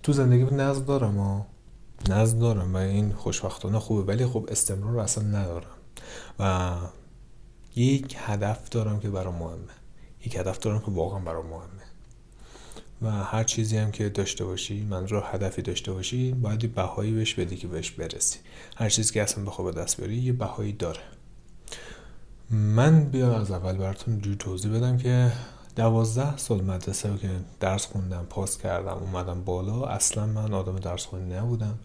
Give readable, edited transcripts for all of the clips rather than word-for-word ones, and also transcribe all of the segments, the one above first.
تو زندگی نظم دارم و این خوشبختانه خوبه، ولی خب استمرار رو اصلا ندارم و یک هدف دارم که برام مهمه، یک هدف دارم که واقعا برام مهمه و هر چیزی هم که داشته باشی، منظور هدفی داشته باشی، باید یه بهایی بهش بدی که بهش برسی. هر چیزی که اصلا بخوای به دست بیاری یه بهایی داره. من بیا از اول براتون جوری توضیح بدم که 12 سال مدرسه رو که درس خوندم، پاس کردم، اومدم بالا. اصلا من آدم درس خوندی نبودم،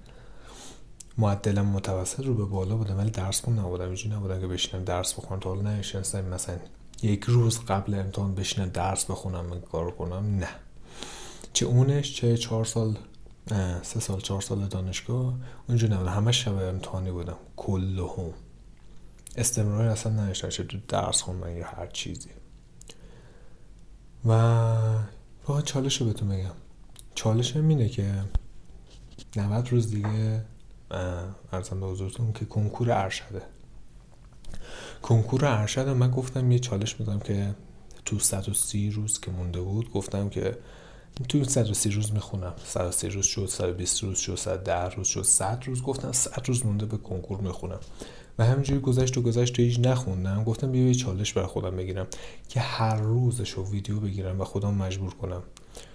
معدلم متوسط رو به بالا بودم، ولی درس خون نبودم. اینجوری نبودم که بشینم درس بخونم. تا حالا نشستم مثلا یک روز قبل امتحان بشینم درس بخونم، این کارو کنم، نه. چه اونش چه 4 سال 3 سال 4 سال دانشگاه اونجوری نبودم. همه شب امتحانی بودم کلهم. استمراری اصلا نداشتم، چه تو درس خوندن یا هر چیزی. و فقط چالش رو بهتون بگم، چالش هم اینه که 90 روز دیگه ارزم به حضورتون که کنکور ارشده. کنکور ارشد من گفتم یه چالش میدم که تو 130 روز که مونده بود، گفتم که تو 130 روز میخونم. 130 روز شد، 120 روز شد، 110 روز شد، 100 روز. گفتم 100 روز مونده به کنکور میخونم و همینجوری گذشت و هیچ نخوندم. گفتم بیا یه چالش برای خودم بگیرم که هر روزشو ویدیو بگیرم و خودم مجبور کنم،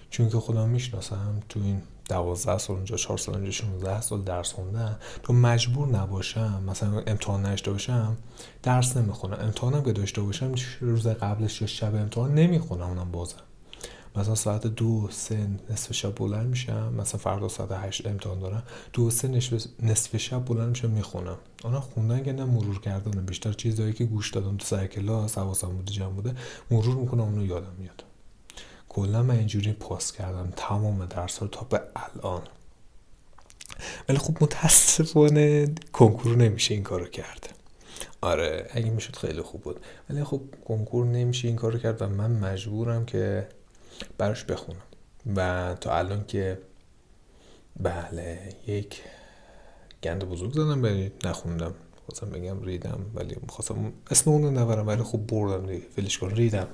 چون که خودم میشناسم. تو این 12 سال اونجا، 4 سال اونجا، 16 سال درس خوندم، تو مجبور نباشم مثلا امتحان نشته باشم درس نمیخونم. امتحانم که داشته باشم روز قبلش یا شب امتحان نمیخونم، اونم بازم مثلا ساعت 2-3 نصف شب بلند میشم، مثلا فردا ساعت 8 امتحان دارم، 2-3 نصف شب بلند میشم میخونم. اونا خوندن که نه مرور کردنم، بیشتر چیزایی که گوش دادم تو سر کلاس حواسم بوده جمع بوده مرور میکنم، اونو یادم میاد. کلا من اینجوری پاس کردم تمام درس رو تا به الان. ولی خب متاسفانه کنکور نمیشه این کارو کرد. آره اگه میشد خیلی خوب بود، ولی خب کنکور نمیشه این کارو کرد و من مجبورم که براش بخونم. و تا الان که بله یک گند بزرگ زدم ولی نخوندم. خواستم بگم ریدم ولی خواستم اسم اون رو نبرم، ولی خب بردم دیگه، ولش کن، ریدم.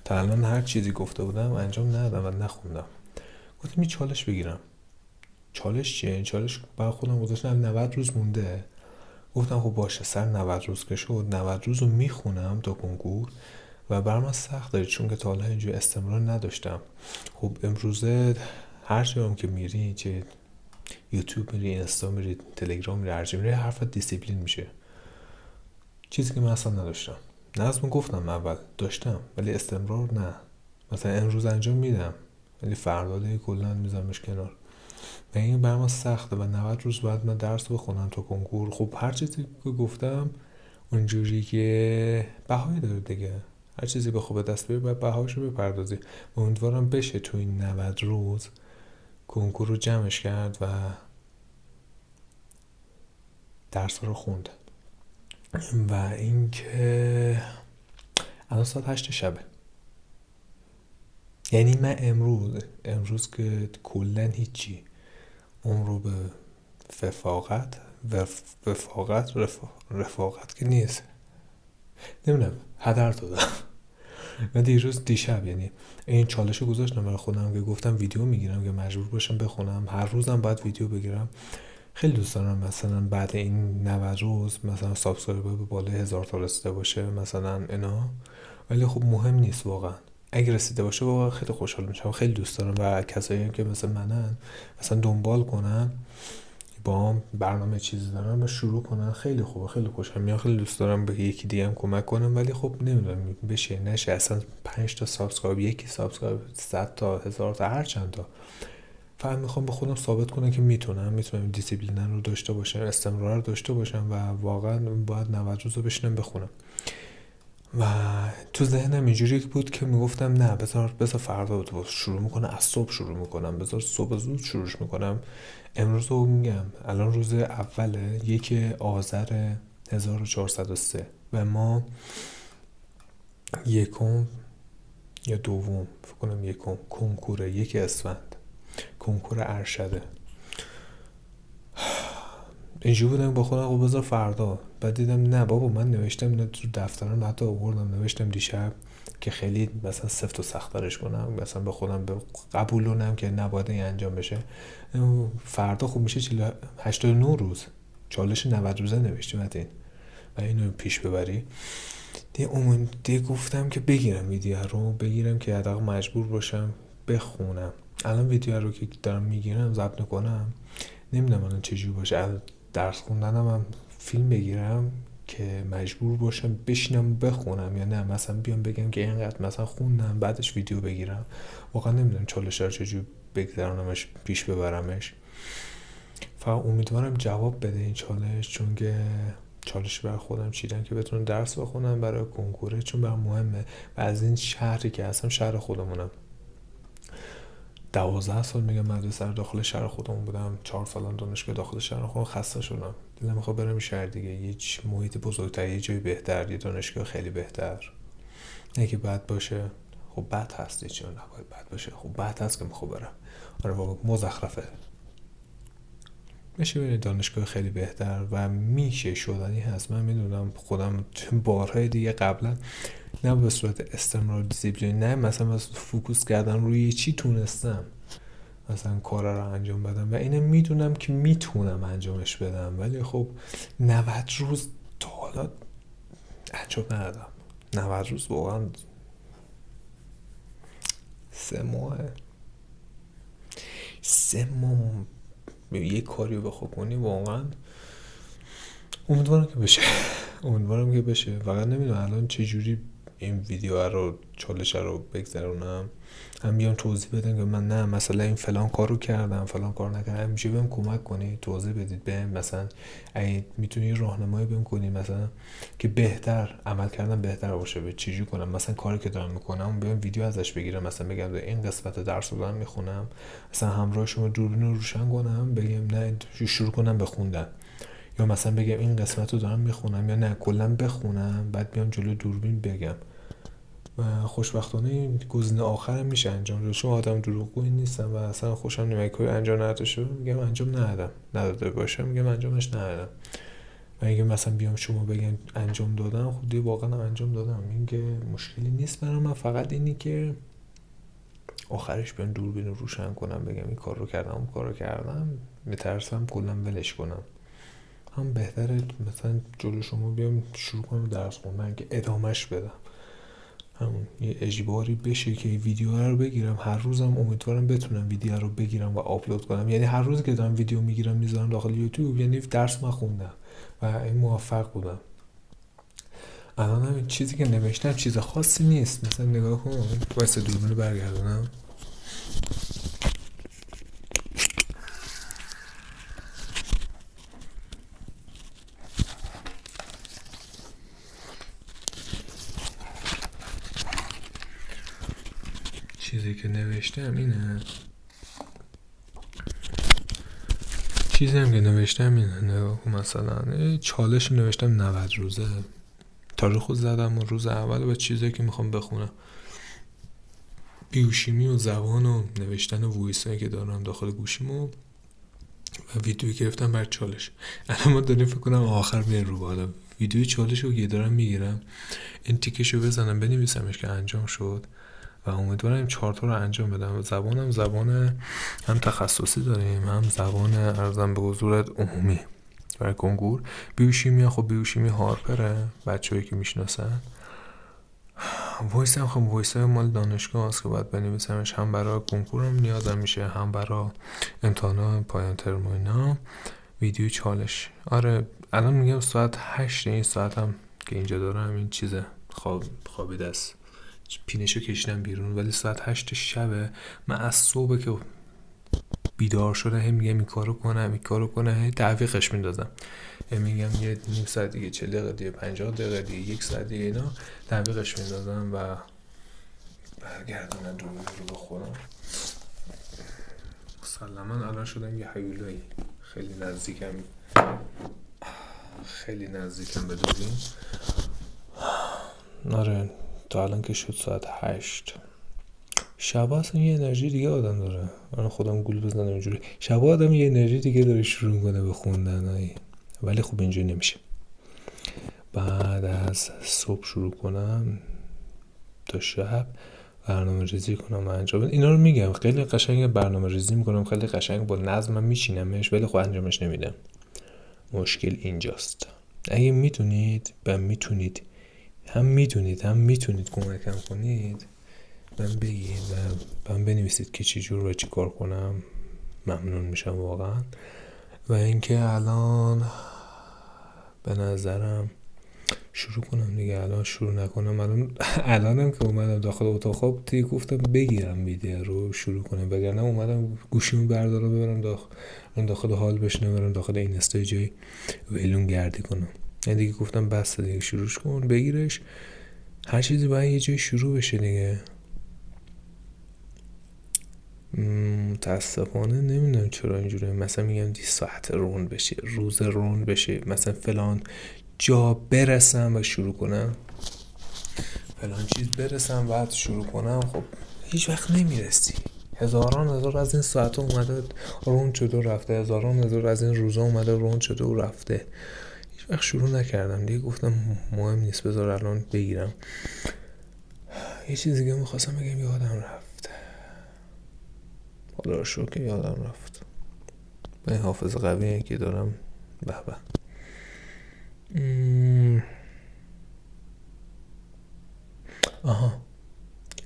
تا الان هر چیزی گفته بودم انجام ندادم و نخوندم. گفتم یه چالش بگیرم. چالش چیه؟ چالش برای خودم گذاشتم 90 روز مونده. گفتم خب باشه، سر 90 روز که شد 90 روز رو میخونم تا کنکور. و برای من سخت داره چون که تا حالا اینجوری استمرار نداشتم. خب امروزه هر جا که میری، چه یوتیوب میری، اینستا میری، تلگرام میری، هر جا میری حرفت دیسیپلین میشه، چیزی که من اصلا نداشتم. نظم گفتم اول داشتم ولی استمرار نه. مثلا امروز انجام میدم ولی فردا دیگه کلا میذارمش کنار و این برای من سخته. و 90 روز بعد من درس بخونم تا کنکور. خب هر چیزی که گفتم اونجوری که بهایی داره دیگه، هر چیزی به خوب دست بیاری باید بهاشو بپردازی. امیدوارم بشه تو این 90 روز کنکور رو جمعش کرد و درس رو خوند. و اینکه الان ساعت 8 شبه، یعنی من امروز که کلن هیچی، اون رو به رفاقت که نیست، نمیدونم، هدر دادم. من دیشب یعنی این چالش رو گذاشتم برای خودم که گفتم ویدیو میگیرم که مجبور باشم بخونم، هر روزم باید ویدیو بگیرم. خیلی دوست دارم مثلا بعد این 90 روز مثلا سابسکرایبر به بالای 1000 تا رسیده باشه مثلا اینا. ولی خب مهم نیست واقعا، اگه رسیده باشه واقعا خیلی خوشحال میشم. خیلی دوست دارم و کسایی هم که مثل منن مثلا دنبال کنن با هم برنامه چیزی دارن و شروع کنن، خیلی خوبه، خیلی خوشم میاد. خیلی دوست دارم به یکی دیگه هم کمک کنم، ولی خب نمیدونم بشه نشه. اصلا 5 تا سابسکرایب، یکی سابسکرایب، 100 تا، 1000 تا، هر چند تا، فقط میخوام به خودم ثابت کنم که میتونم دیسیپلین رو داشته باشم، استمرار رو داشته باشم و واقعا باید 90 روز رو بشینم بخونم. و تو ذهنم اینجوری بود که میگفتم نه بذار فردا تو شروع میکنم، از صبح شروع میکنم، بذار صبح زود شروعش میکنم. امروز رو میگم الان روز اوله، 1 آذر 1403 و ما یکم یا دوم فکر کنم یکم کنکوره، 1 اسفند کنکور ارشده. اینجوری بودم با خودم خب بذار فردا. بعد دیدم نه بابا، من نوشتم اینو تو دفترم، حتی آوردم نوشتم دیشب که خیلی مثلا سفت و سخت‌ترش کنم، مثلا به خودم قبولونم که نباید این انجام بشه. فردا خوب میشه 89 روز چالش 90 روزه نوشتیم و اینو پیش ببری. دیگه گفتم که بگیرم ویدیو رو، بگیرم که حداقل مجبور باشم بخونم. الان ویدیو رو که دارم میگیرم ضبط میکنم، نمیدونم الان چجوری باشه. الان درس خوندنم هم فیلم بگیرم که مجبور باشم بشینم بخونم، یا نه مثلا بیام بگم که اینقدر مثلا خوندم بعدش ویدیو بگیرم. واقعا نمیدونم چالش رو چجوری بگذرونمش، پیش ببرمش. فقط امیدوارم جواب بده این چالش، چون که چالش برای خودم چیدم که بتونم درس بخونم برای کنکوره، چون برام مهمه. و از این شهری که اصلا شهر خودمونم 12 سال میگم مدرسه داخل شهر خودمون بودم، 4 سالم دانشگاه داخل شهر خودم، خسته شدم. دلم میخواد برم شهر دیگه، یه محیط بزرگتر، یه جای بهتر، یه دانشگاه خیلی بهتر. نه که بد باشه، خب بد هست، چون نباید بد باشه، خب بد هست که میخوام برم. آره بابا مزخرفه. میشه برید دانشگاه خیلی بهتر و میشه شدنی هست. من میدونم خودم بارهای دیگه قبلا نه به صورت استمرار دیسیپلین، نه مثلا فوکوس کردم روی چی تونستم مثلا کارا رو انجام بدم و اینو میدونم که میتونم انجامش بدم، ولی خب 90 روز تا حالا انجام ندادم. 90 روز واقعا 3 ماه یه کاری رو بخواه کنی واقعا. امیدوارم که بشه. فقط نمیدونم الان چه جوری این ویدیو رو چالش رو بگذرونم. هم بیام توضیح بدم که من نه مثلا این فلان کارو کردم فلان کار نکردم. میشه بهم کمک کنی، توضیح بدید بهم، مثلا اگه میتونی راهنمایی بهم کنی مثلا که بهتر عمل کردم بهتر باشه، به چجوری کنم مثلا کاری که دارم میکنم بیام ویدیو ازش بگیرم، مثلا بگم این قسمت درس رو دارم میخونم، مثلا همراه شما دوربین رو روشن کنم بگم نه شروع کنم به خوندن، یا مثلا بگم این قسمت رو دارم میخونم، یا نه کلا بخونم بعد بیام جلو دوربین بگم. و خوشبختانه این گزینه آخرم میشه انجام داد، چون آدم دروغگویی نیستم و اصلا خوشم نمیاد کاری انجام نداده میگم انجام نداده باشم، میگم انجامش ندادم. و اگه مثلا بیام شما بگم انجام دادم، خب دیگه واقعا انجام دادم، این که مشکلی نیست برام. من فقط اینی که آخرش بیام دوربین رو روشن کنم بگم این کار رو کردم اون کار رو کردم، میترسم کلا ولش کنم. هم بهتره مثلا جلو شما بیام شروع کنم درس خوندن که ادامهش بدم، همون یه اجباری بشه که ویدیو رو بگیرم. هر روزم امیدوارم بتونم ویدیو رو بگیرم و آپلود کنم، یعنی هر روز که دارم ویدیو میگیرم میذارم داخل یوتیوب، یعنی درس من خوندم و این موفق بودم. الان هم این چیزی که نوشتم چیز خاصی نیست، مثلا نگاه کن واسه دوربین رو برگردونم. چیزی که نوشتم اینه، نگاه کن مثلا چالش نوشتم 90 روزه، تاریخو زدم و روز اول و چیزایی که میخوام بخونم، بیوشیمی و زبان و نوشتن وایسایی که دارم داخل گوشیمو و ویدیویی گرفتم بر چالش. الان ما داریم فکر کنم آخر میره رو بالا، ویدیو چالش رو که دارم میگیرم این تیکشو بزنم بنویسمش که انجام شد و امیدوارم این 4 تا رو انجام بدم. زبان هم تخصصی داریم هم زبان ارزم به حضورت عمومی برای کنکور. بیوشیمی خب بیوشیمی هارپره بچه‌ای که میشناسن. وایس هم خب وایس مال دانشگاه هست که باید بنویسمش، هم برای کنکورم نیازم میشه هم برای امتحانات پایان ترم و اینا. ویدیو چالش آره الان میگم ساعت 8 این ساعتم که اینجا دارم این چیزه خوابیده است، پینشو کشیدم بیرون، ولی ساعت 8 شبه. من از صبح که بیدار شده هم میگم این کارو کنم هی تعویقش میندازم، میگم یه نیم ساعت دیگه 40 دقیقه دیگه 50 دقیقه دیگه 1 ساعت دیگه اینا تعویقش میندازم و برگردونم دوربین رو بخورم. مسلما الان شدم یه هیولایی، خیلی نزدیکم به دوربین. آره تا الان که شد ساعت 8 شب اصلا یه انرژی دیگه آدم داره. من خودم گول بزنم اینجوری شب آدم یه انرژی دیگه داره شروع کنه به خوندن. ولی خب اینجوری نمیشه. بعد از صبح شروع کنم تا شب برنامه ریزی کنم و انجام بدم. اینا رو میگم خیلی قشنگ برنامه ریزی میکنم، خیلی قشنگ با نظمم میشینمش، ولی خب انجامش نمیدم. مشکل اینجاست. اگه میتونید کمکم کنید، من بگید و من بنویسید که چی جور و چی کار کنم، ممنون میشم واقعا. و اینکه الان به نظرم شروع کنم دیگه. الان شروع نکنم، الانم که اومدم داخل اتاق خواب دیگه گفتم بگیرم ویدیو رو شروع کنم، وگرنه اومدم گوشیمو بردارم ببرم داخل حال بشنم، برم داخل این جای ویلون گردی کنم. یعنی دیگه گفتم بس دیگه، شروعش کن، بگیرش. هر چیزی باید یه جای شروع بشه دیگه. متاسفانه نمیدونم چرا اینجوریه. مثلا میگم دی ساعت رون بشه، روز رون بشه، مثلا فلان جا برسم و شروع کنم، فلان چیز برسم بعد شروع کنم. خب هیچ وقت نمیرسی. هزاران از این ساعت اومده رون شده و رفته، هزاران از این روزا اومده رون شده و رفته، هیچ وقت شروع نکردم دیگه. گفتم مهم نیست، بذار الان بگیرم. یه چیز دیگه میخواستم بگم یادم رفت، خدا رو شکر یادم رفت. با این حافظه قویه که دارم، به به.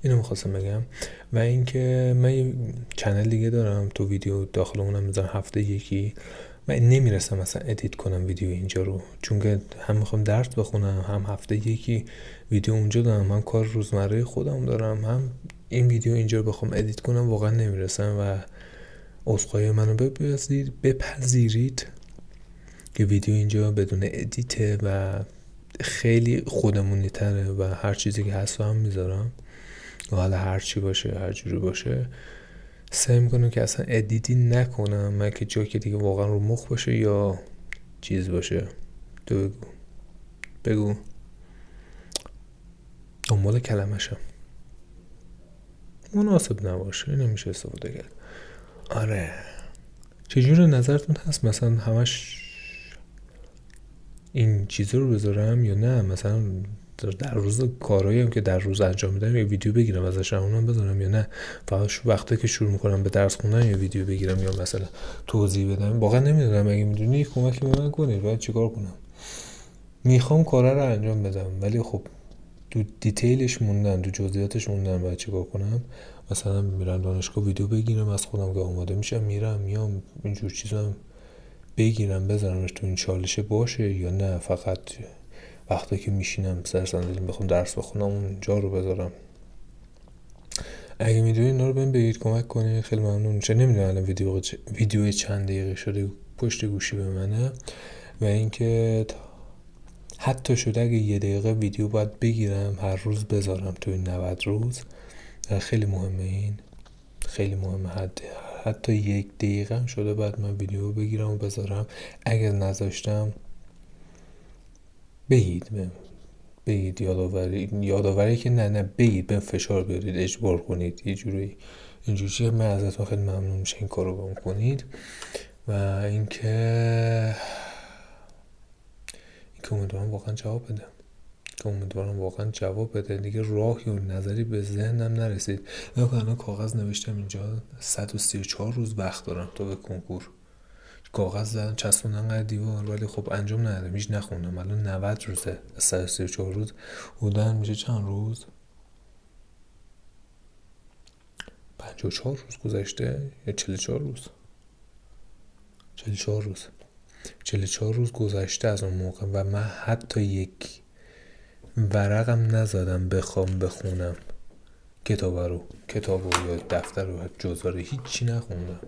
اینو میخواستم بگم. و اینکه من یه چنل دیگه دارم، تو ویدیو داخل اونم میذارم هفته یکی. من نمیرسم مثلا ادیت کنم ویدیو اینجا رو، چون که هم میخوام درس بخونم، هم هفته یکی ویدیو اونجا دارم، هم کار روزمره خودم دارم، هم این ویدیو اینجا رو بخوام ادیت کنم واقعا نمیرسم. و عذرخواهی منو بپذیرید که ویدیو اینجا بدون ادیته و خیلی خودمونی تره و هر چیزی که هست هم میذارم و حالا هر چی باشه، هر جوری باشه، سعی میکنم که اصلا ادیتی نکنم، من که جا که دیگه واقعا رو مخ باشه یا چیز باشه. تو بگو دنبال کلمشم مناسب نباشه، نمیشه استفاده کرد. آره، چجور نظرتون هست؟ مثلا همش این چیزا رو بذارم یا نه؟ مثلا در روز کارهایی هم که در روز انجام میدم یه ویدیو بگیرم ازش اونم بذارم، یا نه فقط وقتی که شروع میکنم به درس خوندن یه ویدیو بگیرم یا مثلا توضیح بدم؟ واقعا نمیدونم. اگه میدونی کمکی به من کنید، باید چیکار کنم؟ میخوام کارا رو انجام بدم ولی خب تو دیتیلش موندن، تو جزئیاتش موندن، باید چیکار کنم؟ مثلا میرم دانشگاه ویدیو بگیرم از خودم که آماده میشم میام اینجور چیزا بگیرم بذارمش تو این چالشه باشه، یا نه فقط وقتی که میشینم سر صندلی بخوام درس بخونم اونجا رو بذارم؟ اگه میدونید اینا رو بهم بگید، کمک کنید، خیلی ممنون میشه. نمیدونم الان ویدیو چند دقیقه شده پشت گوشی به منه. و اینکه حتی شده اگه 1 دقیقه ویدیو باید بگیرم هر روز بذارم تو این 90 روز، خیلی مهمه. این خیلی مهمه. حتی 1 دقیقه هم شده بعد من ویدیو بگیرم و بذارم. اگر نذاشتم بگید یادآوری که نه بگید، به فشار بیارید، اجبار کنید یه جوری اینجوری. من ازتون خیلی ممنون میشه این کارو بهم کنید. و اینکه امیدوارم واقعا جواب بده دیگه. راهی و نظری به ذهنم نرسید. الان کاغذ نوشتم اینجا 134 روز وقت دارم تا به کنکور. کاغذ زدم چسبوندم قد دیوار، ولی خب انجام ندادم، هیچ نخوندم. الان 90 روزه، 134 روز بودن میشه چند روز؟ 54 روز گذشته یا 44 روز؟ 44 روز گذشته از اون موقع و من حتی 1 ورقم نزدم بخوام بخونم کتابو یا دفتر رو جزوه رو هیچی نخوندم.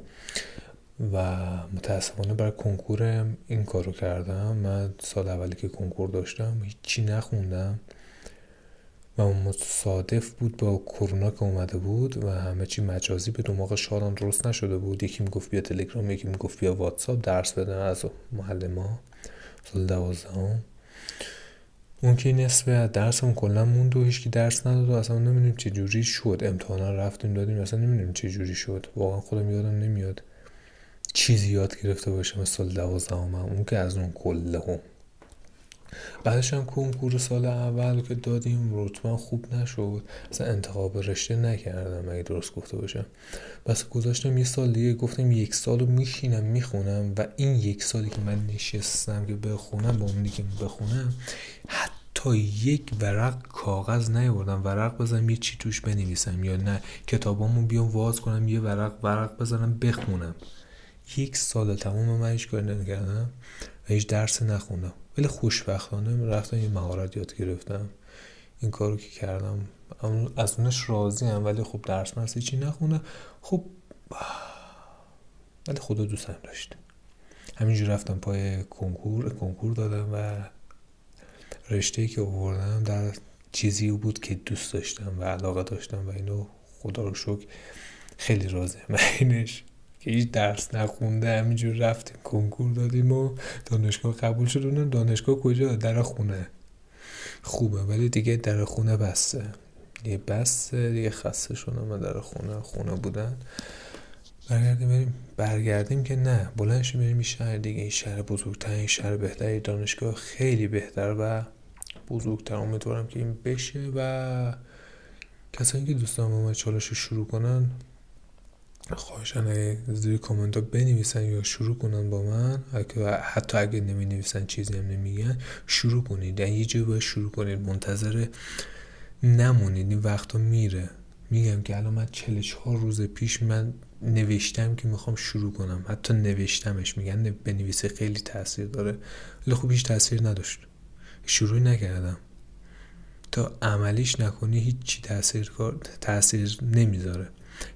و متاسفانه برای کنکورم این کارو کردم. من سال اولی که کنکور داشتم هیچی نخوندم و مصادف بود با کرونا که اومده بود و همه چی مجازی به دماغ شادم درست نشده بود. یکی میگفت بیا تلگرام، یکی میگفت بیا واتساپ درس بده از محل ما. سال 12 اون که نصف از درسمون کلا موند و هیچکی درس نداد و اصلا نمیدونیم چه جوری شد. امتحانا رفتیم دادیم اصلا نمیدونیم چه جوری شد. واقعا خودم یادم نمیاد چیزی یاد گرفته باشم سال 12 اون که از اون کله هم. بعدش هم کنکور سال اول که دادیم رتبه خوب نشد، اصلا انتخاب رشته نکردم اگه درست گفته باشم، بس گذاشتم یه سال دیگه، گفتم 1 سال رو میشینم میخونم و این 1 سالی که من نشستم که بخونم با اونی که بخونم حتی یک ورق کاغذ نیاوردم ورق بزنم یه چی توش بنویسم یا نه کتابامو بیام واز کنم یه ورق بزنم بخونم. 1 سال تمام من هیچ کاری نکردم و هیچ درس نخوندم، ولی خوشبختانه رفتم یه مهارت یاد گرفتم. این کارو که کردم از اونش راضیم، ولی خب درس مرسی چی نخوندم. خب ولی خدا دوستم داشت. همینجور رفتم پای کنکور دادم و رشته‌ای که آوردم در چیزی بود که دوست داشتم و علاقه داشتم و اینو خدا رو شکر خیلی راضیم اینش که هیچ درس نخونده همینجور رفتیم کنکور دادیم و دانشگاه قبول شد. اونم دانشگاه کجا؟ در خونه. خوبه ولی دیگه در خونه بسته دیگه خسته شدم و در خونه بودن. برگردیم که نه، بلند شیم بریم این شهر دیگه، این شهر بزرگتر، این شهر بهتری، دانشگاه خیلی بهتر و بزرگتر. امیدوارم که این بشه و کسانی که دوستان با من چالش رو شروع کنن خواهشن زیر کامنت ها بنویسن یا شروع کنن با من، حتی اگه نمی نویسن چیزی هم نمیگن شروع کنید، یه جایی باید شروع کنید، منتظر نمونید، این وقتا میره. میگم که الان من 44 روز پیش من نوشتم که میخوام شروع کنم، حتی نوشتمش، میگن بنویسه خیلی تاثیر داره ولی خب هیچ تاثیر نداشت، شروع نکردم. تا عملیش نکنی هیچی تاثیر نمیذاره.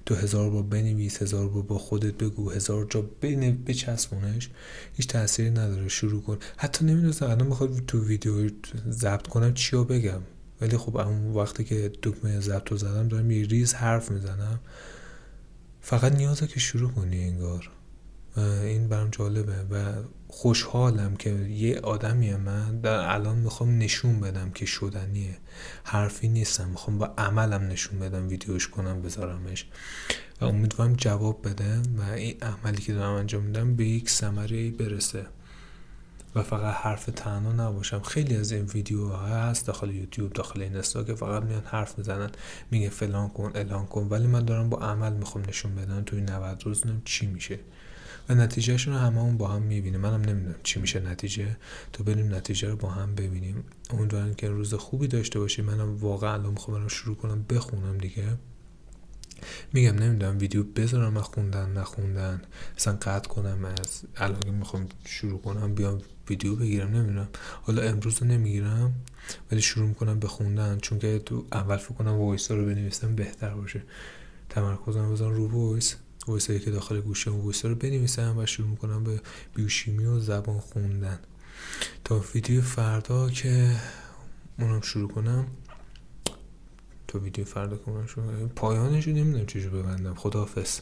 تو 1000 بار بنویس، 1000 بار با خودت بگو، 1000 جا بچسبونش، هیچ تأثیری نداره. شروع کن. حتی نمیدونم الان میخواد تو ویدیو ضبط کنم چی رو بگم، ولی خب اون وقتی که دکمه ضبط رو زدم دارم یه ریز حرف میزنم. فقط نیازه که شروع کنی انگار. این برام جالبه و خوشحالم که یه آدمی من در الان میخوام نشون بدم که شدنیه، حرفی نیستم، میخوام با عملم نشون بدم، ویدیوش کنم بذارمش و امیدوارم جواب بده و این عملی که دارم انجام میدم به یک ثمره برسه و فقط حرف تنها نباشم. خیلی از این ویدیوها هست داخل یوتیوب، داخل اینستا که فقط میان حرف میزنن، میگه فلان کن الان کن، ولی من دارم با عمل میخوام نشون بدم توی 90 روز چی میشه و نتیجهشون رو هممون با هم میبینیم. منم نمیدونم چی میشه نتیجه، تو بریم نتیجه رو با هم ببینیم. امیدوارم که روز خوبی داشته باشی. منم واقعا الان میخوام شروع کنم بخونم دیگه. میگم نمیدونم ویدیو بذارم نخوندن اصلا قطع کنم، از الان میخوام شروع کنم بیام ویدیو بگیرم، نمیدونم. حالا امروز رو نمیگیرم ولی شروع میکنم بخوندن، چون که تو اول فکر کنم وایس رو بنویسم بهتر باشه. تمرکزم بذارم رو وایسایی که داخل گوشم، وایسا رو بنویسم و شروع میکنم به بیوشیمی و زبان خوندن تا ویدیو فردا که اونم شروع کنم. پایانش رو نمیدونم چجور ببندم. خداحافظ.